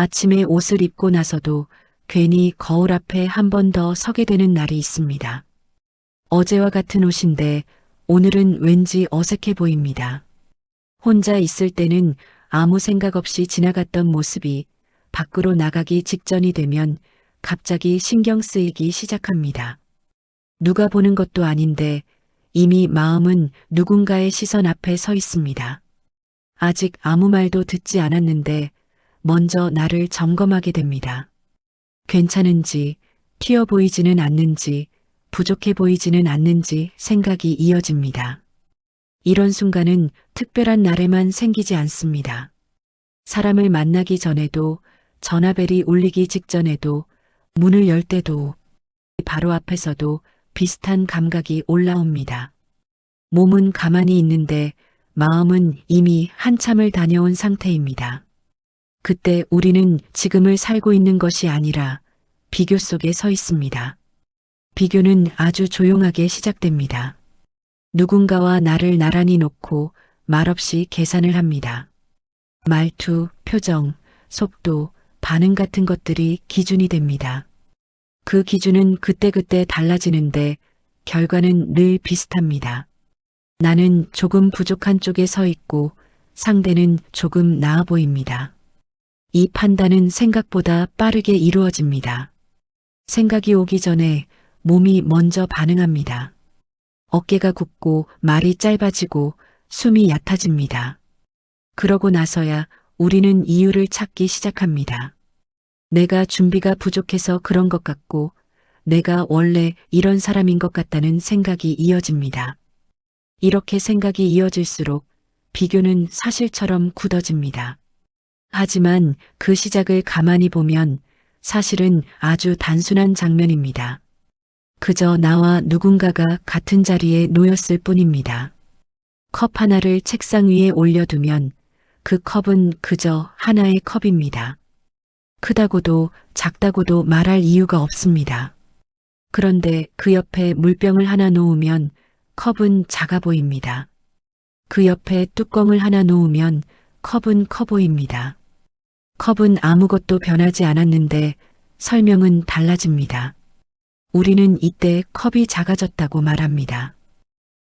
아침에 옷을 입고 나서도 괜히 거울 앞에 한 번 더 서게 되는 날이 있습니다. 어제와 같은 옷인데 오늘은 왠지 어색해 보입니다. 혼자 있을 때는 아무 생각 없이 지나갔던 모습이 밖으로 나가기 직전이 되면 갑자기 신경 쓰이기 시작합니다. 누가 보는 것도 아닌데 이미 마음은 누군가의 시선 앞에 서 있습니다. 아직 아무 말도 듣지 않았는데 먼저 나를 점검하게 됩니다. 괜찮은지, 튀어 보이지는 않는지, 부족해 보이지는 않는지 생각이 이어집니다. 이런 순간은 특별한 날에만 생기지 않습니다. 사람을 만나기 전에도, 전화벨이 울리기 직전에도, 문을 열 때도, 바로 앞에서도 비슷한 감각이 올라옵니다. 몸은 가만히 있는데 마음은 이미 한참을 다녀온 상태입니다. 그때 우리는 지금을 살고 있는 것이 아니라 비교 속에 서 있습니다. 비교는 아주 조용하게 시작됩니다. 누군가와 나를 나란히 놓고 말없이 계산을 합니다. 말투, 표정, 속도, 반응 같은 것들이 기준이 됩니다. 그 기준은 그때그때 달라지는데 결과는 늘 비슷합니다. 나는 조금 부족한 쪽에 서 있고 상대는 조금 나아 보입니다. 이 판단은 생각보다 빠르게 이루어집니다. 생각이 오기 전에 몸이 먼저 반응합니다. 어깨가 굽고 말이 짧아지고 숨이 얕아집니다. 그러고 나서야 우리는 이유를 찾기 시작합니다. 내가 준비가 부족해서 그런 것 같고 내가 원래 이런 사람인 것 같다는 생각이 이어집니다. 이렇게 생각이 이어질수록 비교는 사실처럼 굳어집니다. 하지만 그 시작을 가만히 보면 사실은 아주 단순한 장면입니다. 그저 나와 누군가가 같은 자리에 놓였을 뿐입니다. 컵 하나를 책상 위에 올려두면 그 컵은 그저 하나의 컵입니다. 크다고도 작다고도 말할 이유가 없습니다. 그런데 그 옆에 물병을 하나 놓으면 컵은 작아 보입니다. 그 옆에 뚜껑을 하나 놓으면 컵은 커 보입니다. 컵은 아무것도 변하지 않았는데 설명은 달라집니다. 우리는 이때 컵이 작아졌다고 말합니다.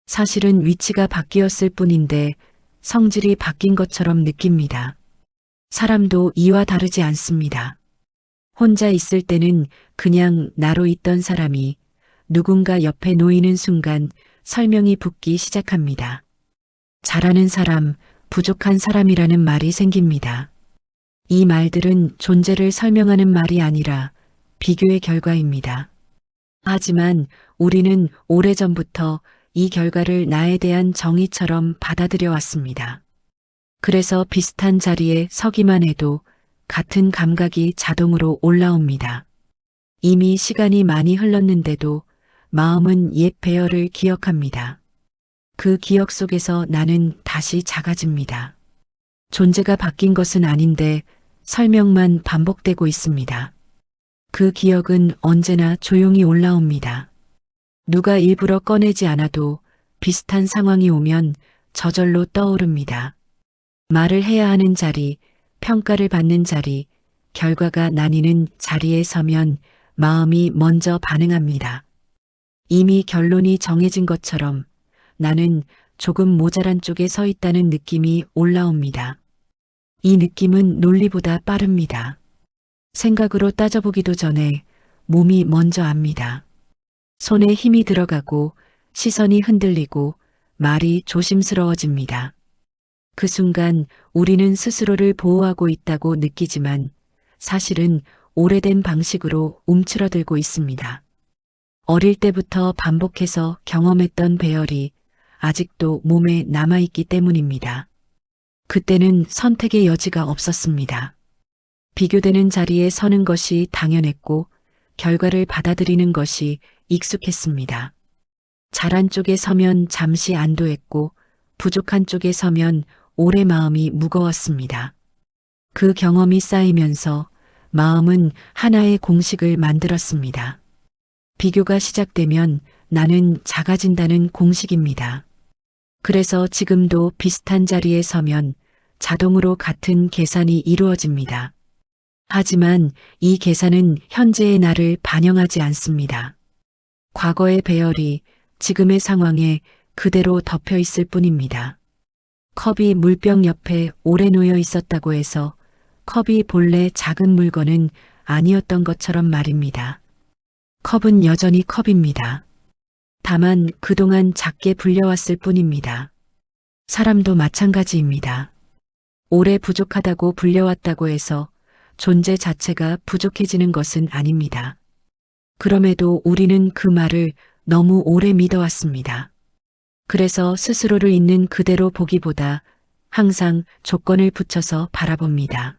사실은 위치가 바뀌었을 뿐인데 성질이 바뀐 것처럼 느낍니다. 사람도 이와 다르지 않습니다. 혼자 있을 때는 그냥 나로 있던 사람이 누군가 옆에 놓이는 순간 설명이 붙기 시작합니다. 잘하는 사람, 부족한 사람이라는 말이 생깁니다. 이 말들은 존재를 설명하는 말이 아니라 비교의 결과입니다. 하지만 우리는 오래전부터 이 결과를 나에 대한 정의처럼 받아들여 왔습니다. 그래서 비슷한 자리에 서기만 해도 같은 감각이 자동으로 올라옵니다. 이미 시간이 많이 흘렀는데도 마음은 옛 배열을 기억합니다. 그 기억 속에서 나는 다시 작아집니다. 존재가 바뀐 것은 아닌데 설명만 반복되고 있습니다. 그 기억은 언제나 조용히 올라옵니다. 누가 일부러 꺼내지 않아도 비슷한 상황이 오면 저절로 떠오릅니다. 말을 해야 하는 자리, 평가를 받는 자리, 결과가 나뉘는 자리에 서면 마음이 먼저 반응합니다. 이미 결론이 정해진 것처럼 나는 조금 모자란 쪽에 서 있다는 느낌이 올라옵니다. 이 느낌은 논리보다 빠릅니다. 생각으로 따져보기도 전에 몸이 먼저 압니다. 손에 힘이 들어가고 시선이 흔들리고 말이 조심스러워집니다. 그 순간 우리는 스스로를 보호하고 있다고 느끼지만 사실은 오래된 방식으로 움츠러들고 있습니다. 어릴 때부터 반복해서 경험했던 배열이 아직도 몸에 남아있기 때문입니다. 그때는 선택의 여지가 없었습니다. 비교되는 자리에 서는 것이 당연했고 결과를 받아들이는 것이 익숙했습니다. 잘한 쪽에 서면 잠시 안도했고 부족한 쪽에 서면 오래 마음이 무거웠습니다. 그 경험이 쌓이면서 마음은 하나의 공식을 만들었습니다. 비교가 시작되면 나는 작아진다는 공식입니다. 그래서 지금도 비슷한 자리에 서면 자동으로 같은 계산이 이루어집니다. 하지만 이 계산은 현재의 나를 반영하지 않습니다. 과거의 배열이 지금의 상황에 그대로 덮여 있을 뿐입니다. 컵이 물병 옆에 오래 놓여 있었다고 해서 컵이 본래 작은 물건은 아니었던 것처럼 말입니다. 컵은 여전히 컵입니다. 다만 그동안 작게 불려왔을 뿐입니다. 사람도 마찬가지입니다. 오래 부족하다고 불려왔다고 해서 존재 자체가 부족해지는 것은 아닙니다. 그럼에도 우리는 그 말을 너무 오래 믿어왔습니다. 그래서 스스로를 있는 그대로 보기보다 항상 조건을 붙여서 바라봅니다.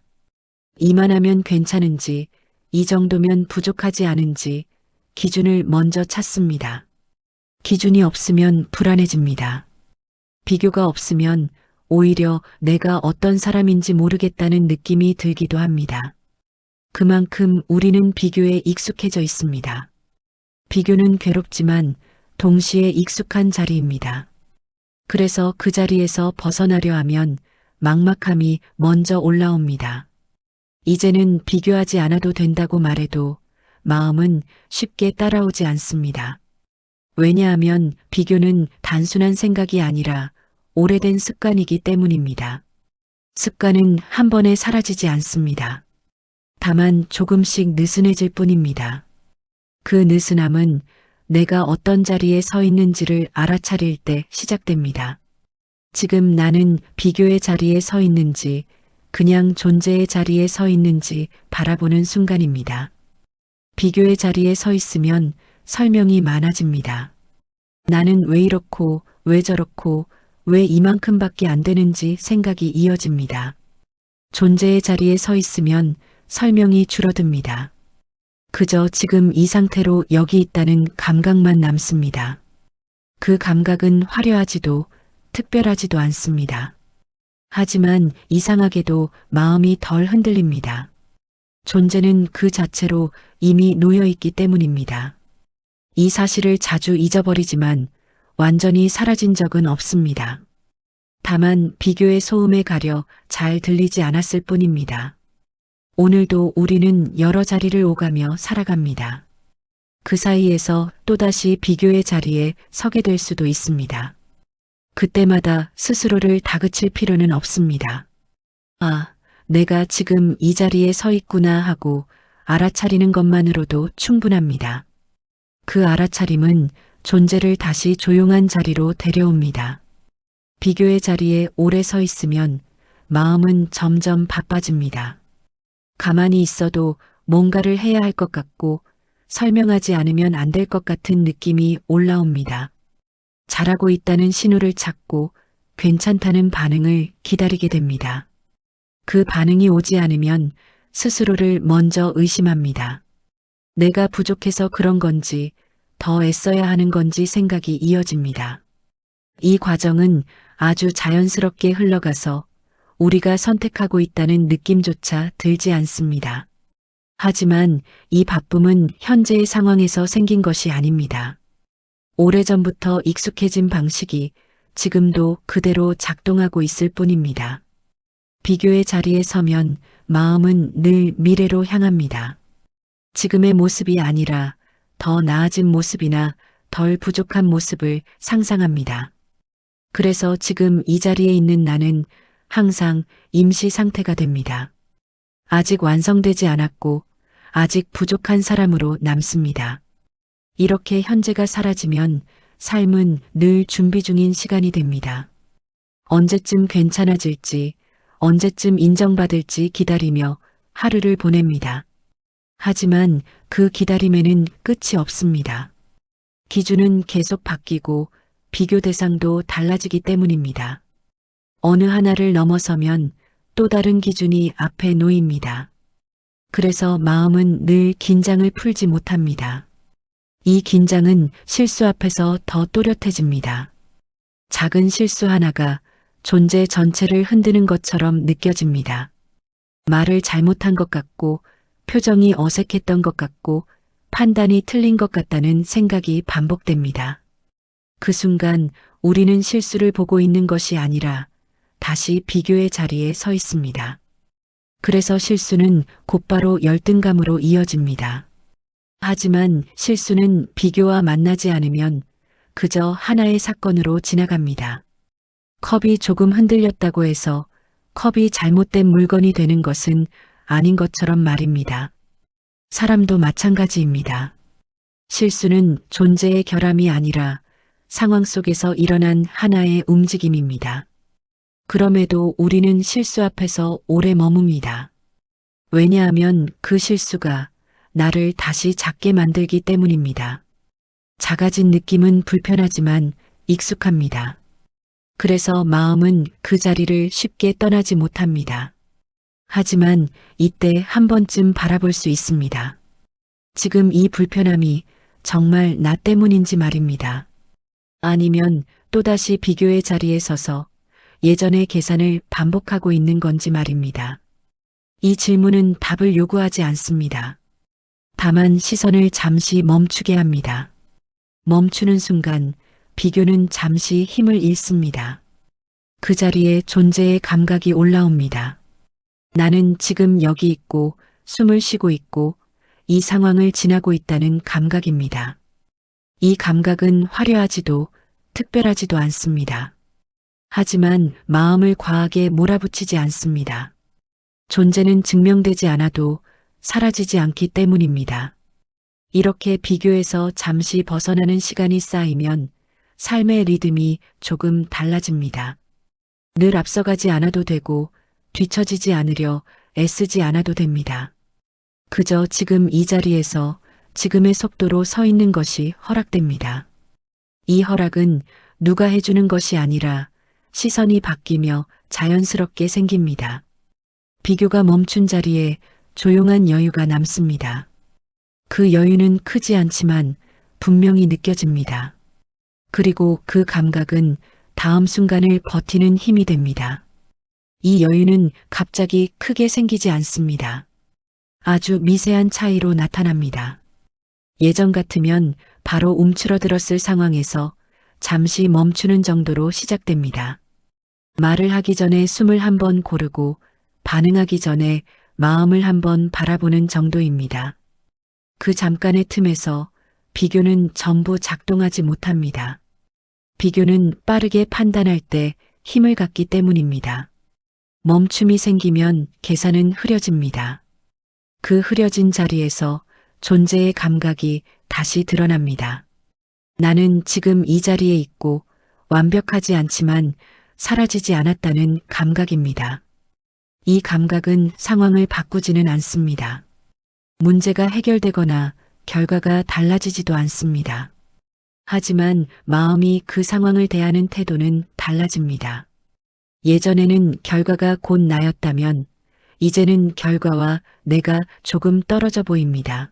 이만하면 괜찮은지, 이 정도면 부족하지 않은지 기준을 먼저 찾습니다. 기준이 없으면 불안해집니다. 비교가 없으면 오히려 내가 어떤 사람인지 모르겠다는 느낌이 들기도 합니다. 그만큼 우리는 비교에 익숙해져 있습니다. 비교는 괴롭지만 동시에 익숙한 자리입니다. 그래서 그 자리에서 벗어나려 하면 막막함이 먼저 올라옵니다. 이제는 비교하지 않아도 된다고 말해도 마음은 쉽게 따라오지 않습니다. 왜냐하면 비교는 단순한 생각이 아니라 오래된 습관이기 때문입니다. 습관은 한 번에 사라지지 않습니다. 다만 조금씩 느슨해질 뿐입니다. 그 느슨함은 내가 어떤 자리에 서 있는지를 알아차릴 때 시작됩니다. 지금 나는 비교의 자리에 서 있는지 그냥 존재의 자리에 서 있는지 바라보는 순간입니다. 비교의 자리에 서 있으면 설명이 많아집니다. 나는 왜 이렇고 왜 저렇고 왜 이만큼밖에 안 되는지 생각이 이어집니다. 존재의 자리에 서 있으면 설명이 줄어듭니다. 그저 지금 이 상태로 여기 있다는 감각만 남습니다. 그 감각은 화려하지도 특별하지도 않습니다. 하지만 이상하게도 마음이 덜 흔들립니다. 존재는 그 자체로 이미 놓여 있기 때문입니다. 이 사실을 자주 잊어버리지만 완전히 사라진 적은 없습니다. 다만 비교의 소음에 가려 잘 들리지 않았을 뿐입니다. 오늘도 우리는 여러 자리를 오가며 살아갑니다. 그 사이에서 또다시 비교의 자리에 서게 될 수도 있습니다. 그때마다 스스로를 다그칠 필요는 없습니다. 아, 내가 지금 이 자리에 서 있구나 하고 알아차리는 것만으로도 충분합니다. 그 알아차림은 존재를 다시 조용한 자리로 데려옵니다. 비교의 자리에 오래 서 있으면 마음은 점점 바빠집니다. 가만히 있어도 뭔가를 해야 할 것 같고 설명하지 않으면 안 될 것 같은 느낌이 올라옵니다. 잘하고 있다는 신호를 찾고 괜찮다는 반응을 기다리게 됩니다. 그 반응이 오지 않으면 스스로를 먼저 의심합니다. 내가 부족해서 그런 건지 더 애써야 하는 건지 생각이 이어집니다. 이 과정은 아주 자연스럽게 흘러가서 우리가 선택하고 있다는 느낌조차 들지 않습니다. 하지만 이 바쁨은 현재의 상황에서 생긴 것이 아닙니다. 오래전부터 익숙해진 방식이 지금도 그대로 작동하고 있을 뿐입니다. 비교의 자리에 서면 마음은 늘 미래로 향합니다. 지금의 모습이 아니라 더 나아진 모습이나 덜 부족한 모습을 상상합니다. 그래서 지금 이 자리에 있는 나는 항상 임시 상태가 됩니다. 아직 완성되지 않았고 아직 부족한 사람으로 남습니다. 이렇게 현재가 사라지면 삶은 늘 준비 중인 시간이 됩니다. 언제쯤 괜찮아질지, 언제쯤 인정받을지 기다리며 하루를 보냅니다. 하지만 그 기다림에는 끝이 없습니다. 기준은 계속 바뀌고 비교 대상도 달라지기 때문입니다. 어느 하나를 넘어서면 또 다른 기준이 앞에 놓입니다. 그래서 마음은 늘 긴장을 풀지 못합니다. 이 긴장은 실수 앞에서 더 또렷해집니다. 작은 실수 하나가 존재 전체를 흔드는 것처럼 느껴집니다. 말을 잘못한 것 같고 표정이 어색했던 것 같고 판단이 틀린 것 같다는 생각이 반복됩니다. 그 순간 우리는 실수를 보고 있는 것이 아니라 다시 비교의 자리에 서 있습니다. 그래서 실수는 곧바로 열등감으로 이어집니다. 하지만 실수는 비교와 만나지 않으면 그저 하나의 사건으로 지나갑니다. 컵이 조금 흔들렸다고 해서 컵이 잘못된 물건이 되는 것은 아닌 것처럼 말입니다. 사람도 마찬가지입니다. 실수는 존재의 결함이 아니라 상황 속에서 일어난 하나의 움직임입니다. 그럼에도 우리는 실수 앞에서 오래 머뭅니다. 왜냐하면 그 실수가 나를 다시 작게 만들기 때문입니다. 작아진 느낌은 불편하지만 익숙합니다. 그래서 마음은 그 자리를 쉽게 떠나지 못합니다. 하지만 이때 한 번쯤 바라볼 수 있습니다. 지금 이 불편함이 정말 나 때문인지 말입니다. 아니면 또다시 비교의 자리에 서서 예전의 계산을 반복하고 있는 건지 말입니다. 이 질문은 답을 요구하지 않습니다. 다만 시선을 잠시 멈추게 합니다. 멈추는 순간 비교는 잠시 힘을 잃습니다. 그 자리에 존재의 감각이 올라옵니다. 나는 지금 여기 있고 숨을 쉬고 있고 이 상황을 지나고 있다는 감각입니다. 이 감각은 화려하지도 특별하지도 않습니다. 하지만 마음을 과하게 몰아붙이지 않습니다. 존재는 증명되지 않아도 사라지지 않기 때문입니다. 이렇게 비교에서 잠시 벗어나는 시간이 쌓이면 삶의 리듬이 조금 달라집니다. 늘 앞서가지 않아도 되고 뒤처지지 않으려 애쓰지 않아도 됩니다. 그저 지금 이 자리에서 지금의 속도로 서 있는 것이 허락됩니다. 이 허락은 누가 해주는 것이 아니라 시선이 바뀌며 자연스럽게 생깁니다. 비교가 멈춘 자리에 조용한 여유가 남습니다. 그 여유는 크지 않지만 분명히 느껴집니다. 그리고 그 감각은 다음 순간을 버티는 힘이 됩니다. 이 여유는 갑자기 크게 생기지 않습니다. 아주 미세한 차이로 나타납니다. 예전 같으면 바로 움츠러들었을 상황에서 잠시 멈추는 정도로 시작됩니다. 말을 하기 전에 숨을 한번 고르고 반응하기 전에 마음을 한번 바라보는 정도입니다. 그 잠깐의 틈에서 비교는 전부 작동하지 못합니다. 비교는 빠르게 판단할 때 힘을 갖기 때문입니다. 멈춤이 생기면 계산은 흐려집니다. 그 흐려진 자리에서 존재의 감각이 다시 드러납니다. 나는 지금 이 자리에 있고 완벽하지 않지만 사라지지 않았다는 감각입니다. 이 감각은 상황을 바꾸지는 않습니다. 문제가 해결되거나 결과가 달라지지도 않습니다. 하지만 마음이 그 상황을 대하는 태도는 달라집니다. 예전에는 결과가 곧 나였다면 이제는 결과와 내가 조금 떨어져 보입니다.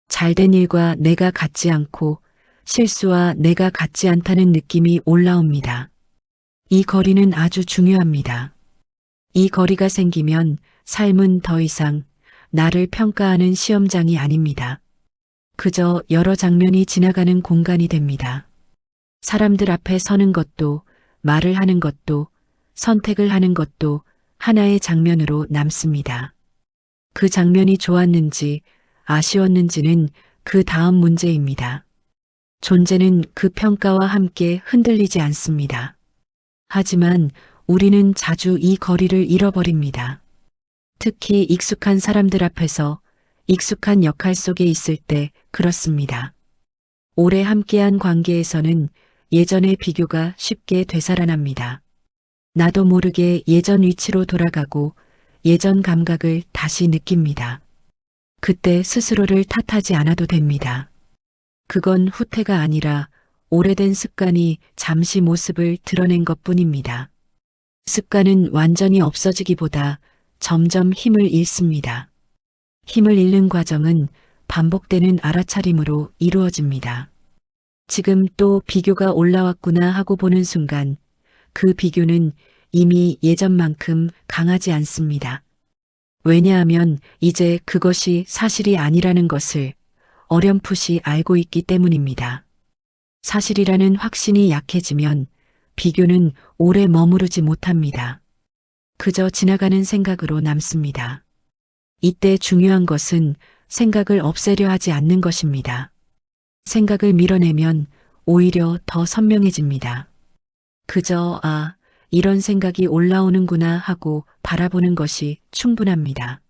잘된 일과 내가 같지 않고 실수와 내가 같지 않다는 느낌이 올라옵니다. 이 거리는 아주 중요합니다. 이 거리가 생기면 삶은 더 이상 나를 평가하는 시험장이 아닙니다. 그저 여러 장면이 지나가는 공간이 됩니다. 사람들 앞에 서는 것도 말을 하는 것도 선택을 하는 것도 하나의 장면으로 남습니다. 그 장면이 좋았는지 아쉬웠는지는 그 다음 문제입니다. 존재는 그 평가와 함께 흔들리지 않습니다. 하지만 우리는 자주 이 거리를 잃어버립니다. 특히 익숙한 사람들 앞에서 익숙한 역할 속에 있을 때 그렇습니다. 오래 함께한 관계에서는 예전의 비교가 쉽게 되살아납니다. 나도 모르게 예전 위치로 돌아가고 예전 감각을 다시 느낍니다. 그때 스스로를 탓하지 않아도 됩니다. 그건 후퇴가 아니라 오래된 습관이 잠시 모습을 드러낸 것뿐입니다. 습관은 완전히 없어지기보다 점점 힘을 잃습니다. 힘을 잃는 과정은 반복되는 알아차림으로 이루어집니다. 지금 또 비교가 올라왔구나 하고 보는 순간 그 비교는 이미 예전만큼 강하지 않습니다. 왜냐하면 이제 그것이 사실이 아니라는 것을 어렴풋이 알고 있기 때문입니다. 사실이라는 확신이 약해지면 비교는 오래 머무르지 못합니다. 그저 지나가는 생각으로 남습니다. 이때 중요한 것은 생각을 없애려 하지 않는 것입니다. 생각을 밀어내면 오히려 더 선명해집니다. 그저 이런 생각이 올라오는구나 하고 바라보는 것이 충분합니다.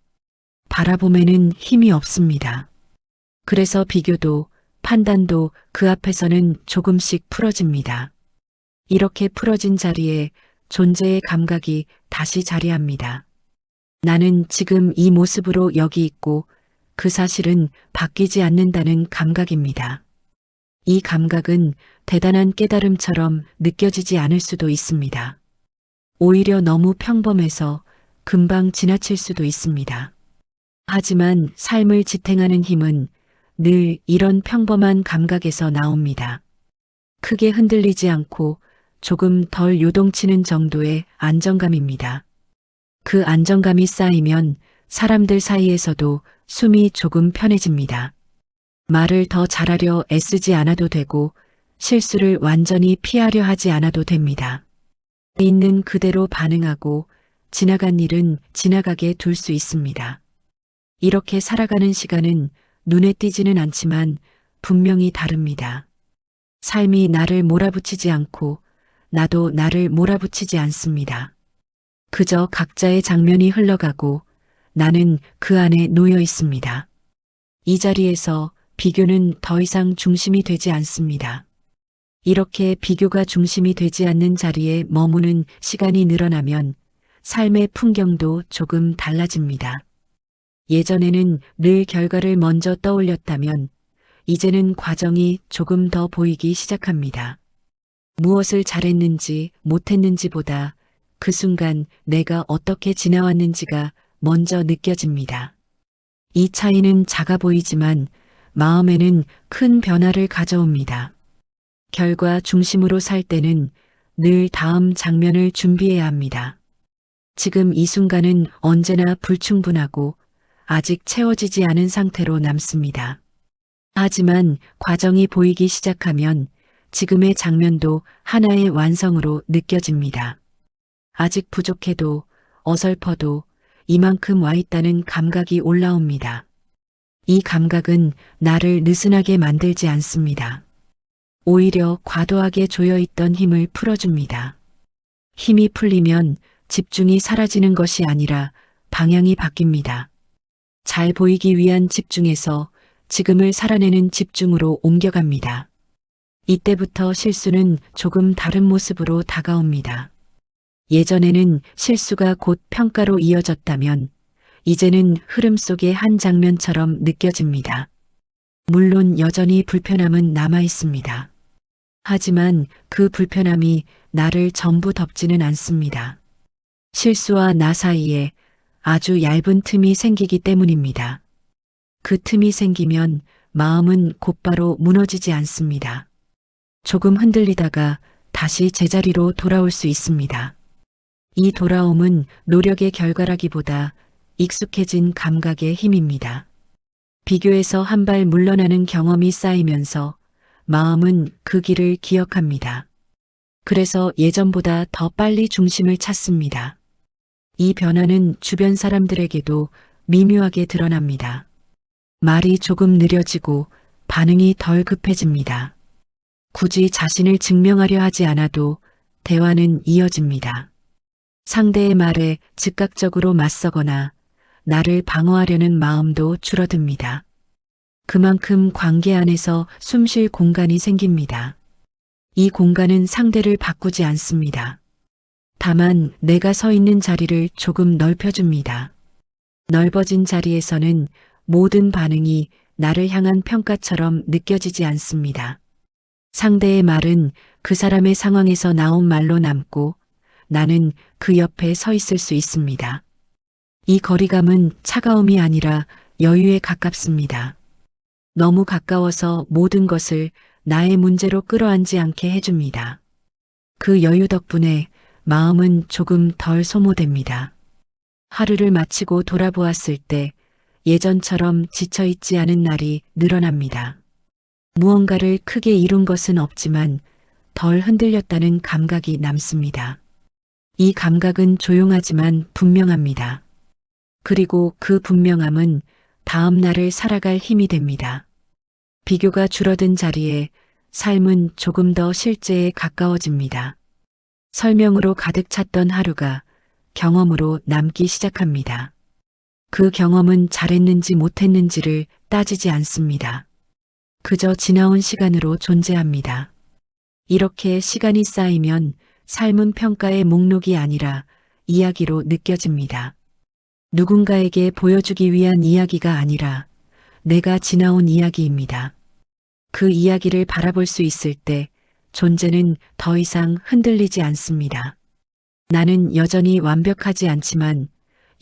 바라봄에는 힘이 없습니다. 그래서 비교도 판단도 그 앞에서는 조금씩 풀어집니다. 이렇게 풀어진 자리에 존재의 감각이 다시 자리합니다. 나는 지금 이 모습으로 여기 있고 그 사실은 바뀌지 않는다는 감각입니다. 이 감각은 대단한 깨달음처럼 느껴지지 않을 수도 있습니다. 오히려 너무 평범해서 금방 지나칠 수도 있습니다. 하지만 삶을 지탱하는 힘은 늘 이런 평범한 감각에서 나옵니다. 크게 흔들리지 않고 조금 덜 요동치는 정도의 안정감입니다. 그 안정감이 쌓이면 사람들 사이에서도 숨이 조금 편해집니다. 말을 더 잘하려 애쓰지 않아도 되고 실수를 완전히 피하려 하지 않아도 됩니다. 있는 그대로 반응하고 지나간 일은 지나가게 둘 수 있습니다. 이렇게 살아가는 시간은 눈에 띄지는 않지만 분명히 다릅니다. 삶이 나를 몰아붙이지 않고 나도 나를 몰아붙이지 않습니다. 그저 각자의 장면이 흘러가고 나는 그 안에 놓여 있습니다. 이 자리에서 비교는 더 이상 중심이 되지 않습니다. 이렇게 비교가 중심이 되지 않는 자리에 머무는 시간이 늘어나면 삶의 풍경도 조금 달라집니다. 예전에는 늘 결과를 먼저 떠올렸다면 이제는 과정이 조금 더 보이기 시작합니다. 무엇을 잘했는지 못했는지보다 그 순간 내가 어떻게 지나왔는지가 먼저 느껴집니다. 이 차이는 작아 보이지만 마음에는 큰 변화를 가져옵니다. 결과 중심으로 살 때는 늘 다음 장면을 준비해야 합니다. 지금 이 순간은 언제나 불충분하고 아직 채워지지 않은 상태로 남습니다. 하지만 과정이 보이기 시작하면 지금의 장면도 하나의 완성으로 느껴집니다. 아직 부족해도 어설퍼도 이만큼 와 있다는 감각이 올라옵니다. 이 감각은 나를 느슨하게 만들지 않습니다. 오히려 과도하게 조여있던 힘을 풀어줍니다. 힘이 풀리면 집중이 사라지는 것이 아니라 방향이 바뀝니다. 잘 보이기 위한 집중에서 지금을 살아내는 집중으로 옮겨갑니다. 이때부터 실수는 조금 다른 모습으로 다가옵니다. 예전에는 실수가 곧 평가로 이어졌다면 이제는 흐름 속의 한 장면처럼 느껴집니다. 물론 여전히 불편함은 남아 있습니다. 하지만 그 불편함이 나를 전부 덮지는 않습니다. 실수와 나 사이에 아주 얇은 틈이 생기기 때문입니다. 그 틈이 생기면 마음은 곧바로 무너지지 않습니다. 조금 흔들리다가 다시 제자리로 돌아올 수 있습니다. 이 돌아옴은 노력의 결과라기보다 익숙해진 감각의 힘입니다. 비교에서 한 발 물러나는 경험이 쌓이면서 마음은 그 길을 기억합니다. 그래서 예전보다 더 빨리 중심을 찾습니다. 이 변화는 주변 사람들에게도 미묘하게 드러납니다. 말이 조금 느려지고 반응이 덜 급해집니다. 굳이 자신을 증명하려 하지 않아도 대화는 이어집니다. 상대의 말에 즉각적으로 맞서거나 나를 방어하려는 마음도 줄어듭니다. 그만큼 관계 안에서 숨쉴 공간이 생깁니다. 이 공간은 상대를 바꾸지 않습니다. 다만 내가 서 있는 자리를 조금 넓혀줍니다. 넓어진 자리에서는 모든 반응이 나를 향한 평가처럼 느껴지지 않습니다. 상대의 말은 그 사람의 상황에서 나온 말로 남고 나는 그 옆에 서 있을 수 있습니다. 이 거리감은 차가움이 아니라 여유에 가깝습니다. 너무 가까워서 모든 것을 나의 문제로 끌어안지 않게 해줍니다. 그 여유 덕분에 마음은 조금 덜 소모됩니다. 하루를 마치고 돌아보았을 때 예전처럼 지쳐있지 않은 날이 늘어납니다. 무언가를 크게 이룬 것은 없지만 덜 흔들렸다는 감각이 남습니다. 이 감각은 조용하지만 분명합니다. 그리고 그 분명함은 다음 날을 살아갈 힘이 됩니다. 비교가 줄어든 자리에 삶은 조금 더 실제에 가까워집니다. 설명으로 가득 찼던 하루가 경험으로 남기 시작합니다. 그 경험은 잘했는지 못했는지를 따지지 않습니다. 그저 지나온 시간으로 존재합니다. 이렇게 시간이 쌓이면 삶은 평가의 목록이 아니라 이야기로 느껴집니다. 누군가에게 보여주기 위한 이야기가 아니라 내가 지나온 이야기입니다. 그 이야기를 바라볼 수 있을 때 존재는 더 이상 흔들리지 않습니다. 나는 여전히 완벽하지 않지만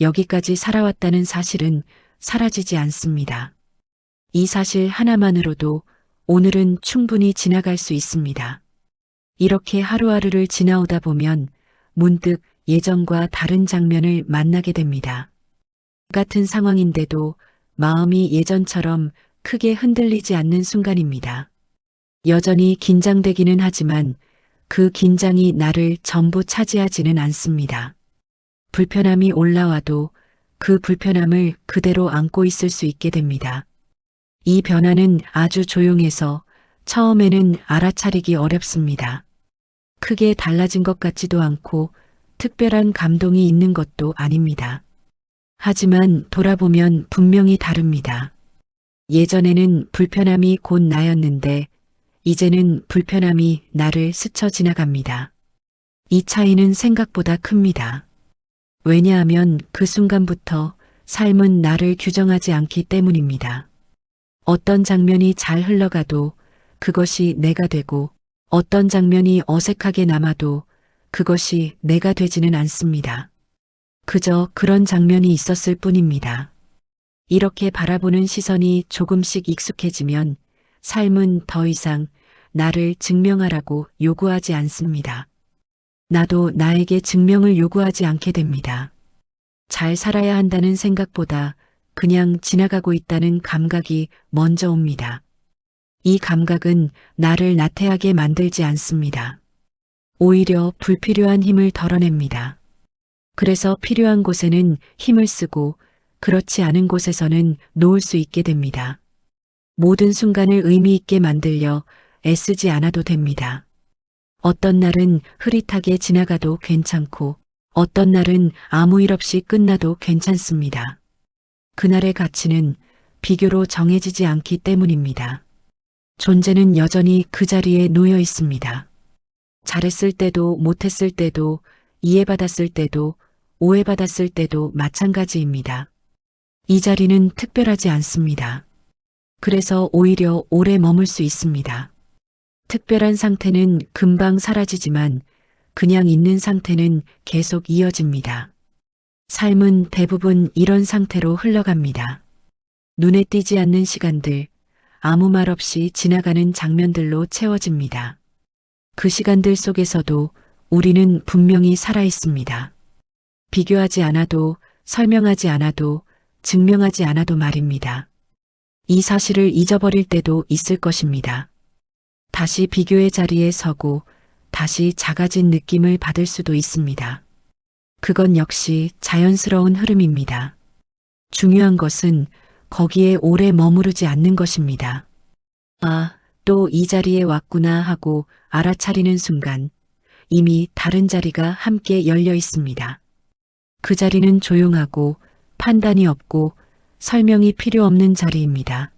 여기까지 살아왔다는 사실은 사라지지 않습니다. 이 사실 하나만으로도 오늘은 충분히 지나갈 수 있습니다. 이렇게 하루하루를 지나오다 보면 문득 예전과 다른 장면을 만나게 됩니다. 같은 상황인데도 마음이 예전처럼 크게 흔들리지 않는 순간입니다. 여전히 긴장되기는 하지만 그 긴장이 나를 전부 차지하지는 않습니다. 불편함이 올라와도 그 불편함을 그대로 안고 있을 수 있게 됩니다. 이 변화는 아주 조용해서 처음에는 알아차리기 어렵습니다. 크게 달라진 것 같지도 않고 특별한 감동이 있는 것도 아닙니다. 하지만 돌아보면 분명히 다릅니다. 예전에는 불편함이 곧 나였는데 이제는 불편함이 나를 스쳐 지나갑니다. 이 차이는 생각보다 큽니다. 왜냐하면 그 순간부터 삶은 나를 규정하지 않기 때문입니다. 어떤 장면이 잘 흘러가도 그것이 내가 되고 어떤 장면이 어색하게 남아도 그것이 내가 되지는 않습니다. 그저 그런 장면이 있었을 뿐입니다. 이렇게 바라보는 시선이 조금씩 익숙해지면 삶은 더 이상 나를 증명하라고 요구하지 않습니다. 나도 나에게 증명을 요구하지 않게 됩니다. 잘 살아야 한다는 생각보다 그냥 지나가고 있다는 감각이 먼저 옵니다. 이 감각은 나를 나태하게 만들지 않습니다. 오히려 불필요한 힘을 덜어냅니다. 그래서 필요한 곳에는 힘을 쓰고 그렇지 않은 곳에서는 놓을 수 있게 됩니다. 모든 순간을 의미 있게 만들려 애쓰지 않아도 됩니다. 어떤 날은 흐릿하게 지나가도 괜찮고 어떤 날은 아무 일 없이 끝나도 괜찮습니다. 그날의 가치는 비교로 정해지지 않기 때문입니다. 존재는 여전히 그 자리에 놓여 있습니다. 잘했을 때도 못했을 때도 이해받았을 때도 오해받았을 때도 마찬가지입니다. 이 자리는 특별하지 않습니다. 그래서 오히려 오래 머물 수 있습니다. 특별한 상태는 금방 사라지지만 그냥 있는 상태는 계속 이어집니다. 삶은 대부분 이런 상태로 흘러갑니다. 눈에 띄지 않는 시간들, 아무 말 없이 지나가는 장면들로 채워집니다. 그 시간들 속에서도 우리는 분명히 살아 있습니다. 비교하지 않아도, 설명하지 않아도, 증명하지 않아도 말입니다. 이 사실을 잊어버릴 때도 있을 것입니다. 다시 비교의 자리에 서고 다시 작아진 느낌을 받을 수도 있습니다. 그건 역시 자연스러운 흐름입니다. 중요한 것은 거기에 오래 머무르지 않는 것입니다. 아, 또 이 자리에 왔구나 하고 알아차리는 순간 이미 다른 자리가 함께 열려 있습니다. 그 자리는 조용하고 판단이 없고 설명이 필요 없는 자리입니다.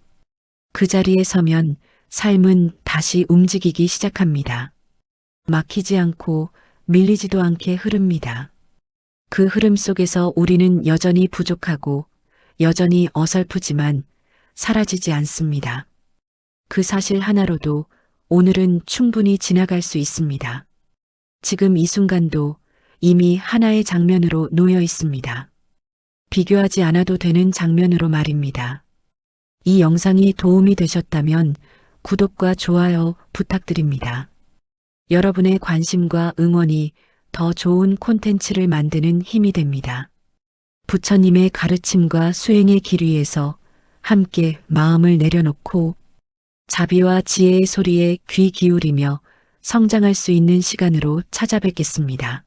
그 자리에 서면 삶은 다시 움직이기 시작합니다. 막히지 않고 밀리지도 않게 흐릅니다. 그 흐름 속에서 우리는 여전히 부족하고 여전히 어설프지만 사라지지 않습니다. 그 사실 하나로도 오늘은 충분히 지나갈 수 있습니다. 지금 이 순간도 이미 하나의 장면으로 놓여 있습니다. 비교하지 않아도 되는 장면으로 말입니다. 이 영상이 도움이 되셨다면 구독과 좋아요 부탁드립니다. 여러분의 관심과 응원이 더 좋은 콘텐츠를 만드는 힘이 됩니다. 부처님의 가르침과 수행의 길 위에서 함께 마음을 내려놓고 자비와 지혜의 소리에 귀 기울이며 성장할 수 있는 시간으로 찾아뵙겠습니다.